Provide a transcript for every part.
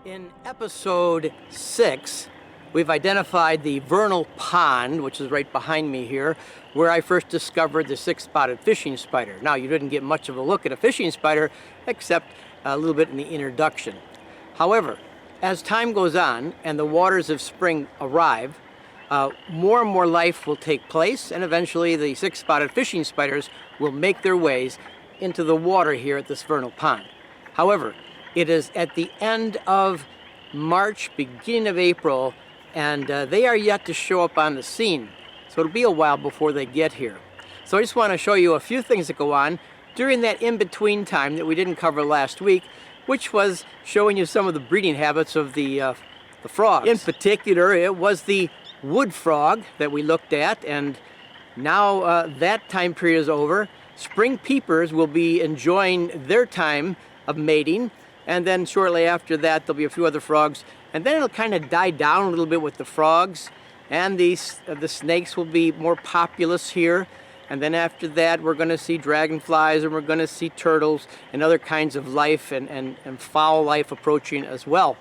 In episode 6, we've identified the vernal pond, which is right behind me here, where I first discovered the six-spotted fishing spider. Now, you didn't get much of a look at a fishing spider, except a little bit in the introduction. However, as time goes on and the waters of spring arrive, more and more life will take place, and eventually the six-spotted fishing spiders will make their ways into the water here at this vernal pond. However, it is at the end of March, beginning of April, and they are yet to show up on the scene. So it'll be a while before they get here. So I just want to show you a few things that go on during that in-between time that we didn't cover last week, which was showing you some of the breeding habits of the frogs. In particular, it was the wood frog that we looked at, and now that time period is over. Spring peepers will be enjoying their time of mating, and then shortly after that there'll be a few other frogs, and then it'll kind of die down a little bit with the frogs, and the snakes will be more populous here. And then after that we're going to see dragonflies, and we're going to see turtles and other kinds of life and fowl life approaching as well.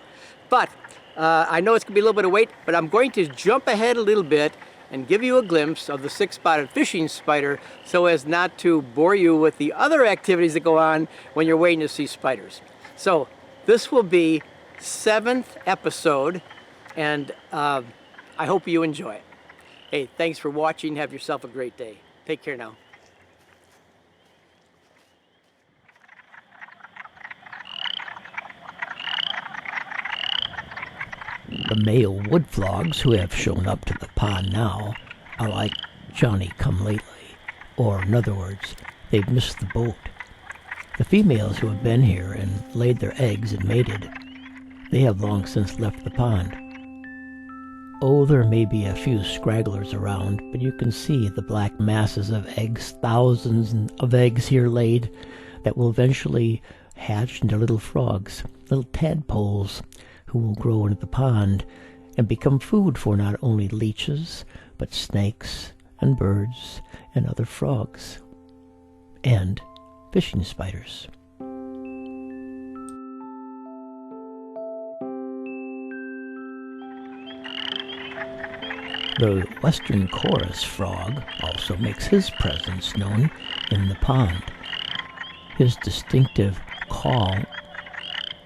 But I know it's going to be a little bit of wait, but I'm going to jump ahead a little bit and give you a glimpse of the six-spotted fishing spider so as not to bore you with the other activities that go on when you're waiting to see spiders. So this will be 7th episode, and I hope you enjoy it. Hey, thanks for watching. Have yourself a great day. Take care now. The male wood frogs who have shown up to the pond now are like Johnny-come-lately, or in other words, they've missed the boat. The females who have been here and laid their eggs and mated, they have long since left the pond. Oh, there may be a few scragglers around, but you can see the black masses of eggs, thousands of eggs here laid, that will eventually hatch into little frogs, little tadpoles, who will grow into the pond and become food for not only leeches, but snakes and birds and other frogs, and fishing spiders. The western chorus frog also makes his presence known in the pond. His distinctive call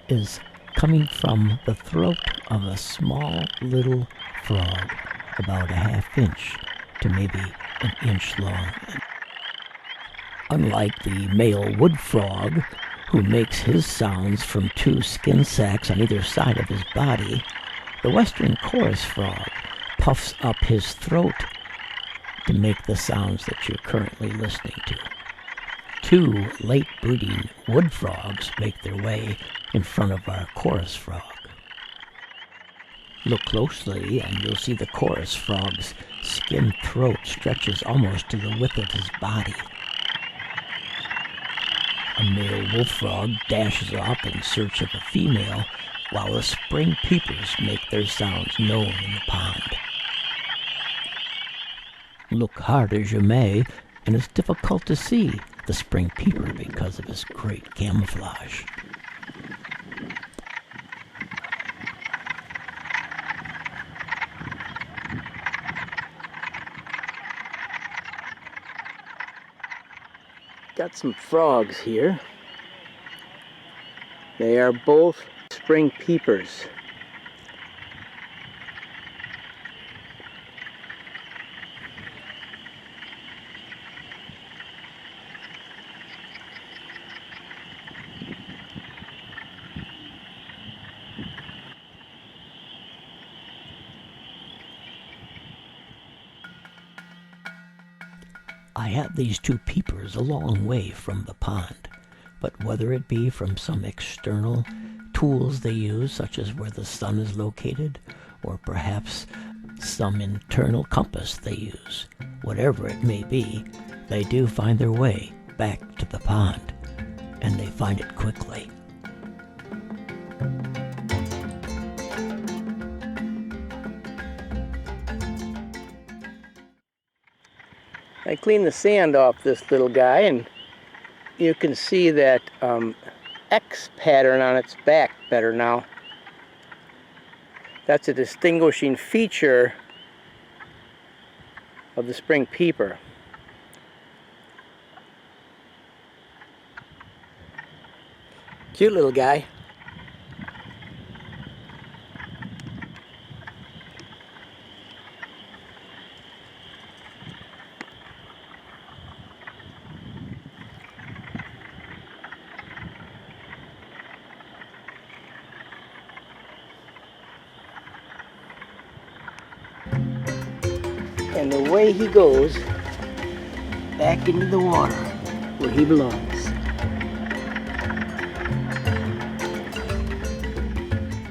is coming from the throat of a small little frog, about a ½ inch to maybe an inch long. Unlike the male wood frog, who makes his sounds from 2 skin sacs on either side of his body, the western chorus frog puffs up his throat to make the sounds that you're currently listening to. 2 late-breeding wood frogs make their way in front of our chorus frog. Look closely and you'll see the chorus frog's skin throat stretches almost to the width of his body. A male wolf frog dashes off in search of a female, while the spring peepers make their sounds known in the pond. Look hard as you may, and it's difficult to see the spring peeper because of his great camouflage. Got some frogs here. They are both spring peepers. I have these two peepers a long way from the pond, but whether it be from some external tools they use, such as where the sun is located, or perhaps some internal compass they use, whatever it may be, they do find their way back to the pond, and they find it quickly. I cleaned the sand off this little guy, and you can see that X pattern on its back better now. That's a distinguishing feature of the spring peeper. Cute little guy. And the way he goes back into the water where he belongs.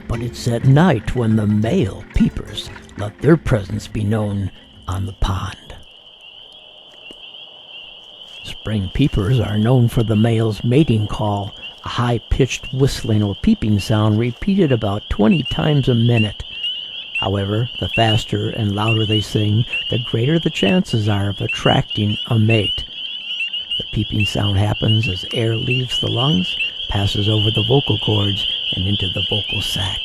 But it's at night when the male peepers let their presence be known on the pond. Spring peepers are known for the male's mating call, a high-pitched whistling or peeping sound repeated about 20 times a minute. However, the faster and louder they sing, the greater the chances are of attracting a mate. The peeping sound happens as air leaves the lungs, passes over the vocal cords, and into the vocal sac.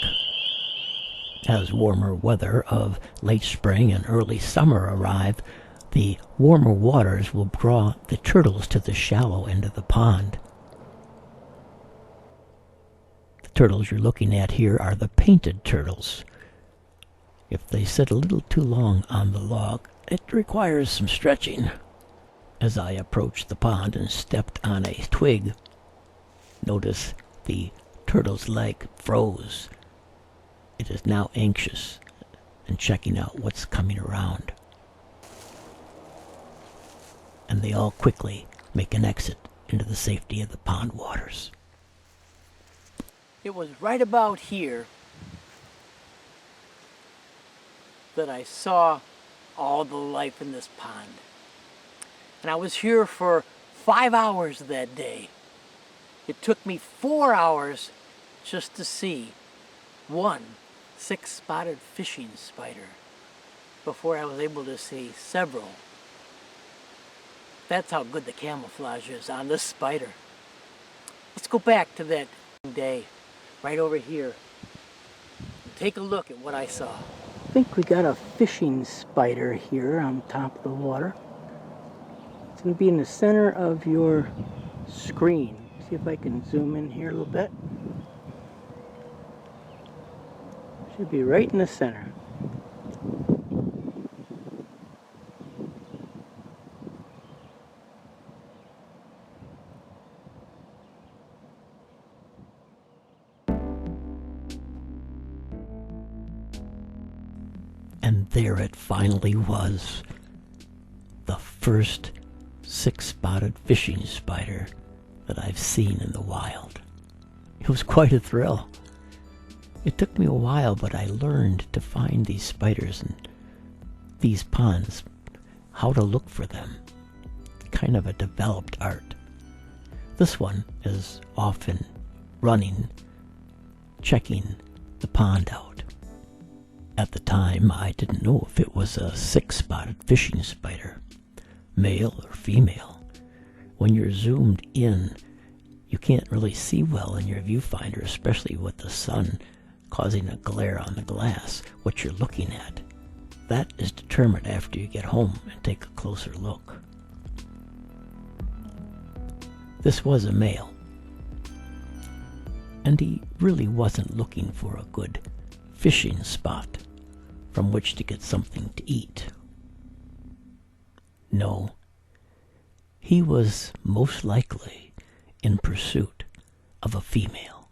As warmer weather of late spring and early summer arrive, the warmer waters will draw the turtles to the shallow end of the pond. The turtles you're looking at here are the painted turtles. If they sit a little too long on the log, it requires some stretching. As I approached the pond and stepped on a twig, notice the turtle's leg froze. It is now anxious and checking out what's coming around. And they all quickly make an exit into the safety of the pond waters. It was right about here that I saw all the life in this pond. And I was here for 5 hours that day. It took me 4 hours just to see one 6-spotted fishing spider before I was able to see several. That's how good the camouflage is on this spider. Let's go back to that day right over here. Take a look at what I saw. I think we got a fishing spider here on top of the water. It's going to be in the center of your screen. See if I can zoom in here a little bit. Should be right in the center. And there it finally was, the first 6-spotted fishing spider that I've seen in the wild. It was quite a thrill. It took me a while, but I learned to find these spiders in these ponds, how to look for them. Kind of a developed art. This one is often running, checking the pond out. At the time, I didn't know if it was a six-spotted fishing spider, male or female. When you're zoomed in, you can't really see well in your viewfinder, especially with the sun causing a glare on the glass, what you're looking at. That is determined after you get home and take a closer look. This was a male, and he really wasn't looking for a good fishing spot from which to get something to eat. No, he was most likely in pursuit of a female.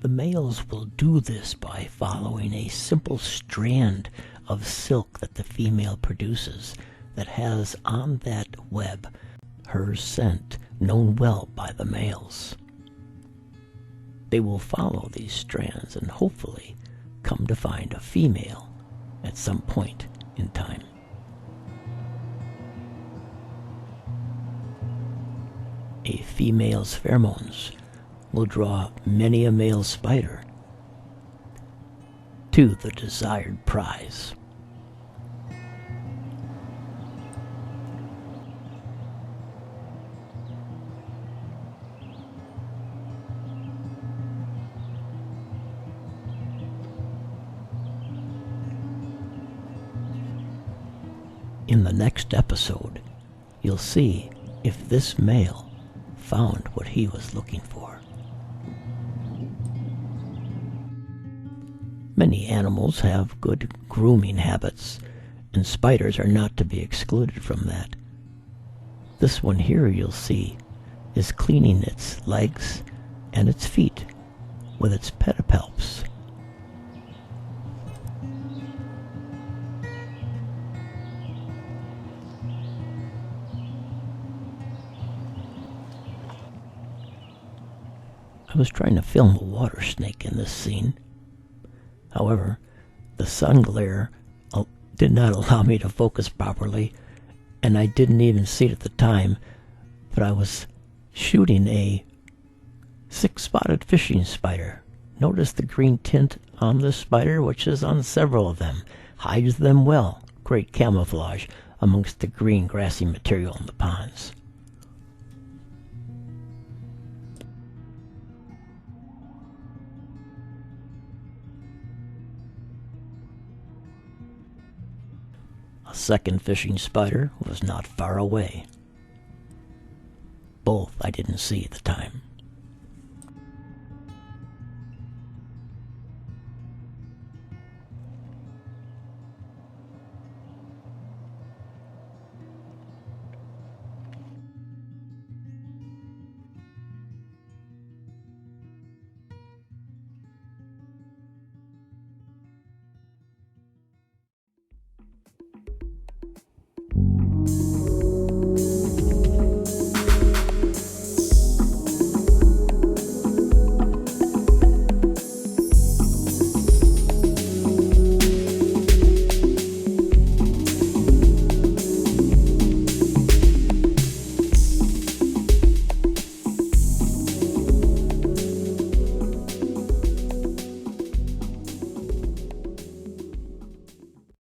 The males will do this by following a simple strand of silk that the female produces that has on that web her scent known well by the males. They will follow these strands and hopefully come to find a female at some point in time. A female's pheromones will draw many a male spider to the desired prize. In the next episode, you'll see if this male found what he was looking for. Many animals have good grooming habits, and spiders are not to be excluded from that. This one here, you'll see, is cleaning its legs and its feet with its pedipalps. I was trying to film a water snake in this scene. However, the sun glare did not allow me to focus properly, and I didn't even see it at the time, but I was shooting a six-spotted fishing spider. Notice the green tint on this spider, which is on several of them. Hides them well. Great camouflage amongst the green grassy material in the ponds. A second fishing spider was not far away. Both I didn't see at the time.